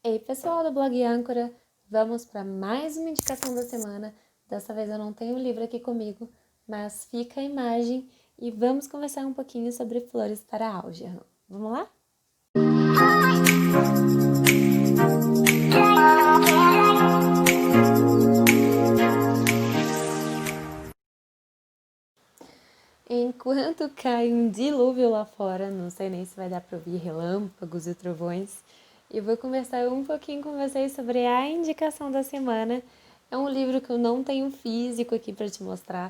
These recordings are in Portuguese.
Ei pessoal do blog Âncora, vamos para mais uma indicação da semana. Dessa vez eu não tenho o livro aqui comigo, mas fica a imagem e vamos conversar um pouquinho sobre Flores para Algernon. Vamos lá? Enquanto cai um dilúvio lá fora, não sei nem se vai dar para ouvir relâmpagos e trovões, eu vou conversar um pouquinho com vocês sobre a indicação da semana. É um livro que eu não tenho físico aqui para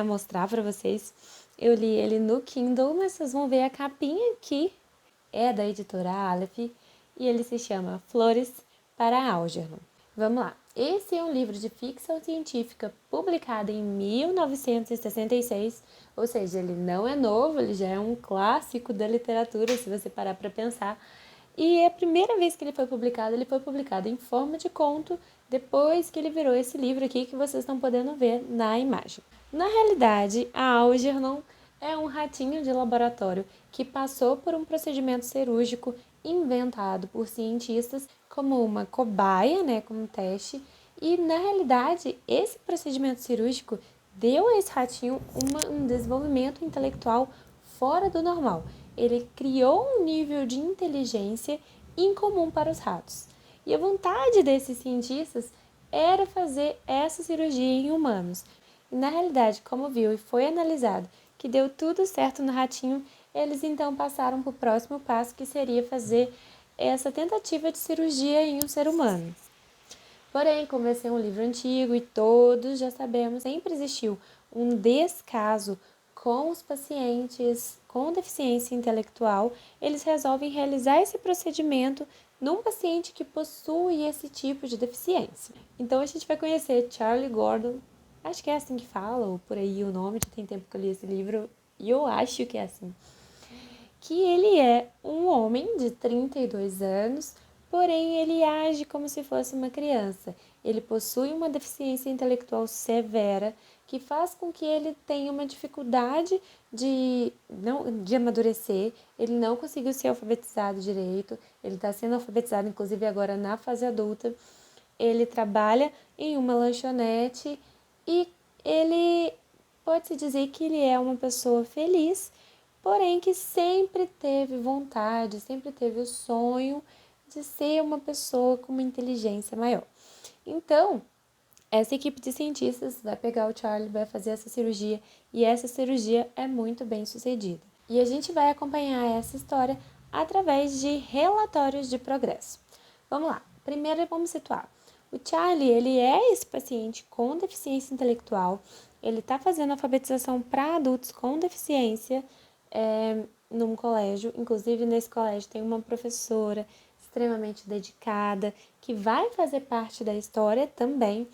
mostrar para vocês. Eu li ele no Kindle, mas vocês vão ver a capinha aqui. É da editora Aleph e ele se chama Flores para Algernon. Vamos lá. Esse é um livro de ficção científica publicado em 1966, ou seja, ele não é novo, ele já é um clássico da literatura, se você parar para pensar. E a primeira vez que ele foi publicado em forma de conto, depois que ele virou esse livro aqui que vocês estão podendo ver na imagem. Na realidade, a Algernon é um ratinho de laboratório que passou por um procedimento cirúrgico inventado por cientistas como uma cobaia, como teste, e na realidade esse procedimento cirúrgico deu a esse ratinho um desenvolvimento intelectual fora do normal. Ele criou um nível de inteligência incomum para os ratos. E a vontade desses cientistas era fazer essa cirurgia em humanos. E na realidade, como viu e foi analisado que deu tudo certo no ratinho, eles então passaram para o próximo passo, que seria fazer essa tentativa de cirurgia em um ser humano. Porém, como esse é um livro antigo e todos já sabemos, sempre existiu um descaso com os pacientes com deficiência intelectual, eles resolvem realizar esse procedimento num paciente que possui esse tipo de deficiência. Então a gente vai conhecer Charlie Gordon, acho que é assim que fala, ou por aí o nome, já tem tempo que eu li esse livro, e eu acho que é assim. Que ele é um homem de 32 anos, porém ele age como se fosse uma criança. Ele possui uma deficiência intelectual severa que faz com que ele tenha uma dificuldade de amadurecer. Ele não conseguiu ser alfabetizado direito, ele está sendo alfabetizado inclusive agora na fase adulta. Ele trabalha em uma lanchonete e ele pode-se dizer que ele é uma pessoa feliz, porém que sempre teve vontade, sempre teve o sonho de ser uma pessoa com uma inteligência maior. Então, essa equipe de cientistas vai pegar o Charlie, vai fazer essa cirurgia, e essa cirurgia é muito bem sucedida. E a gente vai acompanhar essa história através de relatórios de progresso. Vamos lá. Primeiro vamos situar. O Charlie, ele é esse paciente com deficiência intelectual, ele está fazendo alfabetização para adultos com deficiência num colégio. Inclusive, nesse colégio tem uma professora extremamente dedicada, que vai fazer parte da história também.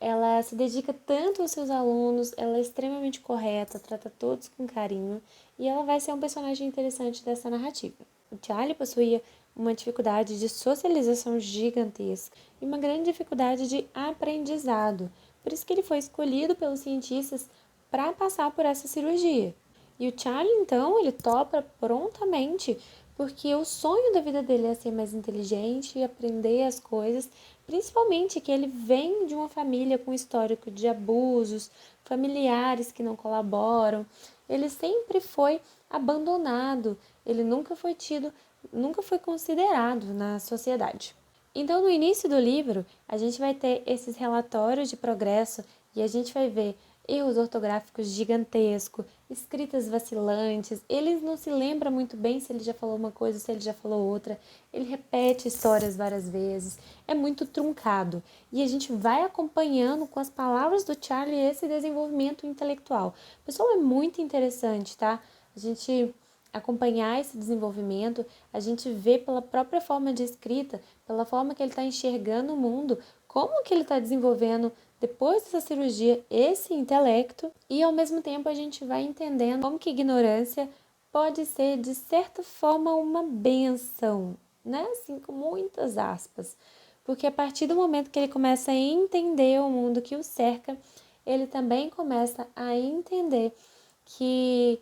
Ela se dedica tanto aos seus alunos, ela é extremamente correta, trata todos com carinho, e ela vai ser um personagem interessante dessa narrativa. O Charlie possuía uma dificuldade de socialização gigantesca e uma grande dificuldade de aprendizado. Por isso que ele foi escolhido pelos cientistas para passar por essa cirurgia. E o Charlie, então, ele topa prontamente, porque o sonho da vida dele é ser mais inteligente e aprender as coisas, principalmente que ele vem de uma família com histórico de abusos, familiares que não colaboram. Ele sempre foi abandonado, ele nunca foi tido, nunca foi considerado na sociedade. Então, no início do livro, a gente vai ter esses relatórios de progresso e a gente vai ver erros ortográficos gigantescos, escritas vacilantes, ele não se lembra muito bem se ele já falou uma coisa, se ele já falou outra, ele repete histórias várias vezes, é muito truncado. E a gente vai acompanhando com as palavras do Charlie esse desenvolvimento intelectual. Pessoal, é muito interessante, tá? A gente acompanhar esse desenvolvimento, a gente vê pela própria forma de escrita, pela forma que ele está enxergando o mundo, como que ele está desenvolvendo depois dessa cirurgia esse intelecto, e ao mesmo tempo a gente vai entendendo como que ignorância pode ser de certa forma uma benção, né? Assim, com muitas aspas, porque a partir do momento que ele começa a entender o mundo que o cerca, ele também começa a entender que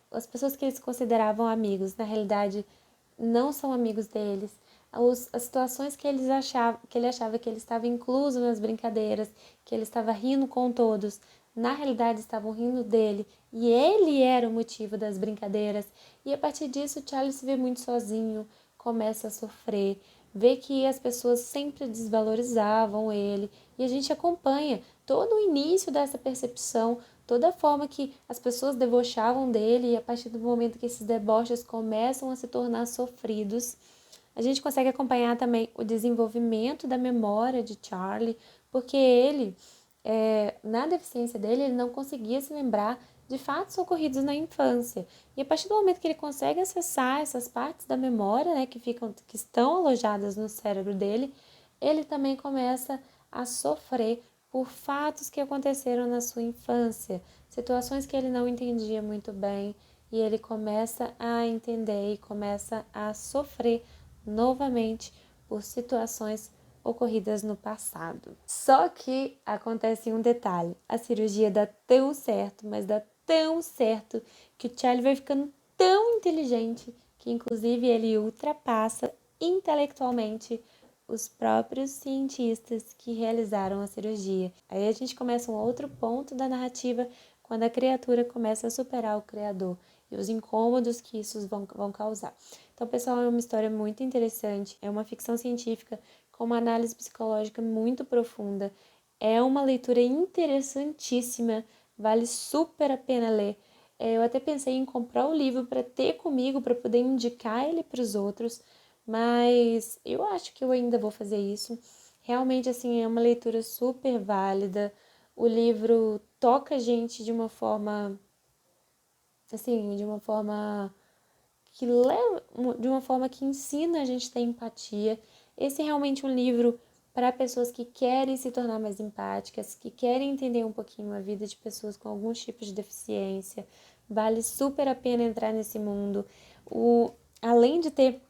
as pessoas que eles consideravam amigos, na realidade, não são amigos deles. as situações que ele achava que ele estava incluso nas brincadeiras, que ele estava rindo com todos, na realidade estavam rindo dele e ele era o motivo das brincadeiras. E a partir disso, o Charlie se vê muito sozinho, começa a sofrer, vê que as pessoas sempre desvalorizavam ele e a gente acompanha todo o início dessa percepção, toda a forma que as pessoas debochavam dele e a partir do momento que esses deboches começam a se tornar sofridos, a gente consegue acompanhar também o desenvolvimento da memória de Charlie, porque ele, na deficiência dele, ele não conseguia se lembrar de fatos ocorridos na infância. E a partir do momento que ele consegue acessar essas partes da memória, né, que estão alojadas no cérebro dele, ele também começa a sofrer por fatos que aconteceram na sua infância, situações que ele não entendia muito bem, e ele começa a entender e começa a sofrer novamente por situações ocorridas no passado. Só que acontece um detalhe: a cirurgia dá tão certo, mas dá tão certo, que o Charlie vai ficando tão inteligente que inclusive ele ultrapassa intelectualmente os próprios cientistas que realizaram a cirurgia. Aí a gente começa um outro ponto da narrativa, quando a criatura começa a superar o criador e os incômodos que isso vão causar. Então, pessoal, é uma história muito interessante, é uma ficção científica com uma análise psicológica muito profunda, é uma leitura interessantíssima, vale super a pena ler. Eu até pensei em comprar o livro para ter comigo, para poder indicar ele para os outros, mas eu acho que eu ainda vou fazer isso. Realmente, assim, é uma leitura super válida. O livro toca a gente de uma forma, assim, de uma forma que ensina a gente a ter empatia. Esse é realmente um livro para pessoas que querem se tornar mais empáticas, que querem entender um pouquinho a vida de pessoas com alguns tipos de deficiência. Vale super a pena entrar nesse mundo. Além de ter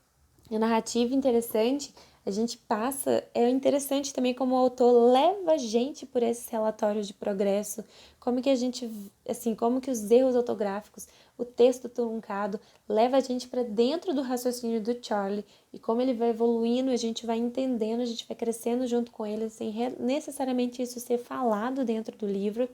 a narrativa interessante, a gente passa, é interessante também como o autor leva a gente por esses relatórios de progresso, como que a gente, assim, como que os erros ortográficos, o texto truncado, leva a gente para dentro do raciocínio do Charlie e como ele vai evoluindo, a gente vai entendendo, a gente vai crescendo junto com ele, sem necessariamente isso ser falado dentro do livro.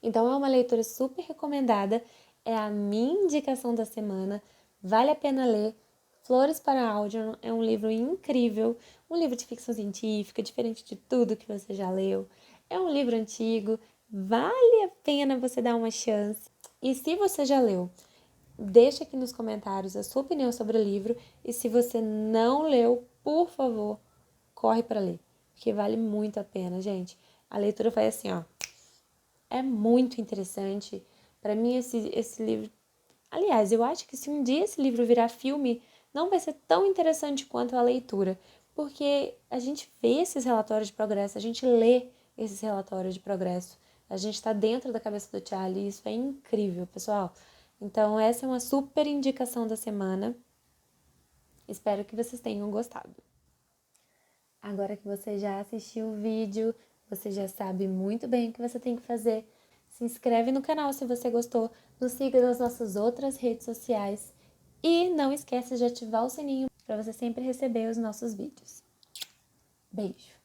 Então é uma leitura super recomendada, é a minha indicação da semana, vale a pena ler. Flores para Algernon é um livro incrível, um livro de ficção científica, diferente de tudo que você já leu. É um livro antigo, vale a pena você dar uma chance. E se você já leu, deixa aqui nos comentários a sua opinião sobre o livro. E se você não leu, por favor, corre para ler, porque vale muito a pena, gente. A leitura foi assim, ó, é muito interessante. Para mim, esse livro... Aliás, eu acho que se um dia esse livro virar filme, não vai ser tão interessante quanto a leitura, porque a gente vê esses relatórios de progresso, a gente lê esses relatórios de progresso, a gente está dentro da cabeça do Charlie, e isso é incrível, pessoal. Então, essa é uma super indicação da semana. Espero que vocês tenham gostado. Agora que você já assistiu o vídeo, você já sabe muito bem o que você tem que fazer. Se inscreve no canal se você gostou, nos siga nas nossas outras redes sociais e não esqueça de ativar o sininho para você sempre receber os nossos vídeos. Beijo!